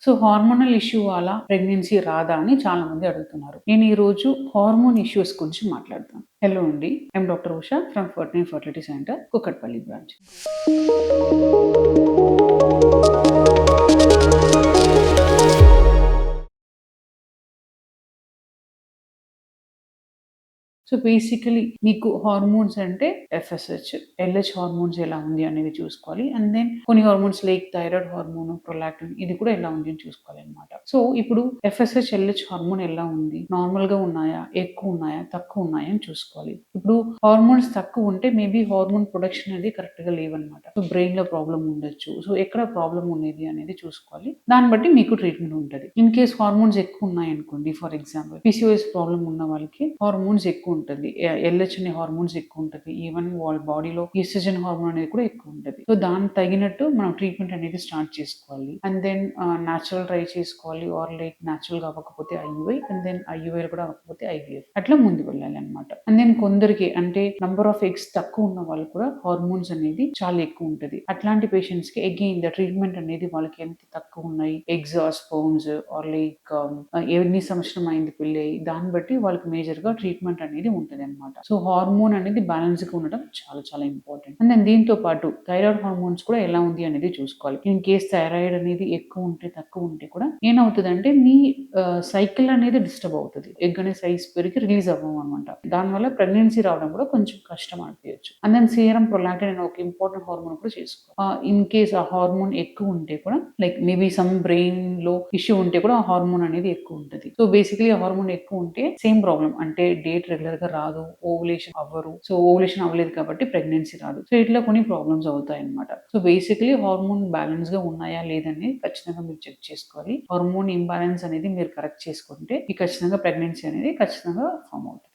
So hormonal issue వల్ల pregnancy రాదా అని చాలా మంది అడుగుతున్నారు. నేను ఈ రోజు హార్మోన్ ఇష్యూస్ గురించి మాట్లాడతాను. హలో అండి, I'm doctor Usha from fertility centre, Kukatpally branch. So basically మీకు హార్మోన్స్ అంటే ఎఫ్ఎస్హెచ్, ఎల్హెచ్ హార్మోన్స్ ఎలా ఉంది అనేది చూసుకోవాలి. అండ్ దెన్ కొన్ని hormones like thyroid hormone, prolactin ఇది కూడా ఎలా ఉంది అని చూసుకోవాలి అనమాట. సో ఇప్పుడు ఎఫ్ఎస్హెచ్, ఎల్హెచ్ హార్మోన్ ఎలా ఉంది, నార్మల్ గా ఉన్నాయా, ఎక్కువ ఉన్నాయా, తక్కువ ఉన్నాయా అని చూసుకోవాలి. ఇప్పుడు హార్మోన్స్ తక్కువ ఉంటే మేబీ హార్మోన్ ప్రొడక్షన్ అనేది కరెక్ట్ గా లేవన్నమాట. సో బ్రెయిన్ లో ప్రాబ్లం ఉండొచ్చు. సో ఎక్కడ ప్రాబ్లం ఉన్నది అనేది చూసుకోవాలి. దాన్ని బట్టి మీకు ట్రీట్మెంట్ ఉంటుంది. ఇన్ కేస్ హార్మోన్స్ ఎక్కువ ఉన్నాయి అనుకోండి, ఫర్ ఎగ్జాంపుల్ పిసిఓఎస్ ప్రాబ్లం ఉన్న వాళ్ళకి హార్మోన్స్ ఎక్కువ ఉంటుంది, ఎల్హెచ్ అనే హార్మోన్స్ ఎక్కువ ఉంటుంది, ఈవెన్ వాళ్ళ బాడీలో ఈస్ట్రోజన్ హార్మోన్ అనేది కూడా ఎక్కువ ఉంటుంది. సో దానికి తగినట్టు మనం ట్రీట్మెంట్ అనేది స్టార్ట్ చేసుకోవాలి. అండ్ దెన్ న్యాచురల్ ట్రై చేసుకోవాలి, ఆర్ లైక్ న్యాచురల్ గా అవ్వకపోతే ఐయుఐ, అండ్ దెన్ ఐయుఐ కూడా అవ్వకపోతే ఐవీఎఫ్, అట్లా ముందు వెళ్ళాలి అనమాట. అండ్ దెన్ కొందరికి అంటే నంబర్ ఆఫ్ ఎగ్స్ తక్కువ ఉన్న వాళ్ళు కూడా హార్మోన్స్ అనేది చాలా ఎక్కువ ఉంటుంది. అట్లాంటి పేషెంట్స్ కి అగైన్ ద ట్రీట్మెంట్ అనేది వాళ్ళకి ఎంత తక్కువ ఉన్నాయి, eggs or sperms or like ఎన్ని సంవత్సరం అయింది పెళ్ళి, దాన్ని బట్టి వాళ్ళకి మేజర్ గా ట్రీట్మెంట్ అనేది ఉంటుంది అనమాట. సో హార్మోన్ అనేది బ్యాలెన్స్ గా ఉండడం చాలా చాలా ఇంపార్టెంట్. అండ్ దీంతో పాటు థైరాయిడ్ హార్మోన్స్ కూడా ఎలా ఉంది అనేది చూసుకోవాలి. ఇన్ కేస్ థైరాయిడ్ అనేది ఎక్కువ ఉంటే తక్కువ ఉంటే కూడా ఏమవుతుందంటే మీ సైకిల్ అనేది డిస్టర్బ్ అవుతుంది. ఎగ్ అనే సైజ్ పెరిగి రిలీజ్ అవ్వం అనమాట. దానివల్ల ప్రెగ్నెన్సీ రావడం కూడా కొంచెం కష్టం అనిపించచ్చు. అండ్ దెన్ సీరం ప్రొలాక్టిన్ అనే ఒక ఇంపార్టెంట్ హార్మోన్ కూడా చేసుకోవాలి. ఇన్ కేస్ ఆ హార్మోన్ ఎక్కువ ఉంటే కూడా లైక్ మేబీ సమ్ బ్రెయిన్ లో ఇష్యూ ఉంటే కూడా ఆ హార్మోన్ అనేది ఎక్కువ ఉంటుంది. సో బేసిక్లీ ఆ హార్మోన్ ఎక్కువ ఉంటే సేమ్ ప్రాబ్లం, అంటే డేట్ రెగ్యులర్ గా రాదు, ఓవులేషన్ అవ్వరు. సో ఓవులేషన్ అవ్వలేదు కాబట్టి ప్రెగ్నెన్సీ రాదు. సో ఇట్లా కొన్ని ప్రాబ్లమ్స్ అవుతాయి అనమాట. సో బేసిక్లీ హార్మోన్ బ్యాలెన్స్ గా ఉన్నాయా లేదని ఖచ్చితంగా మీరు చెక్ చేసుకోవాలి. హార్మోన్ ఇంబ్యాలెన్స్ అనేది మీరు కరెక్ట్ చేసుకుంటే మీకు ఖచ్చితంగా ప్రెగ్నెన్సీ అనేది ఖచ్చితంగా ఫామ్ అవుతుంది.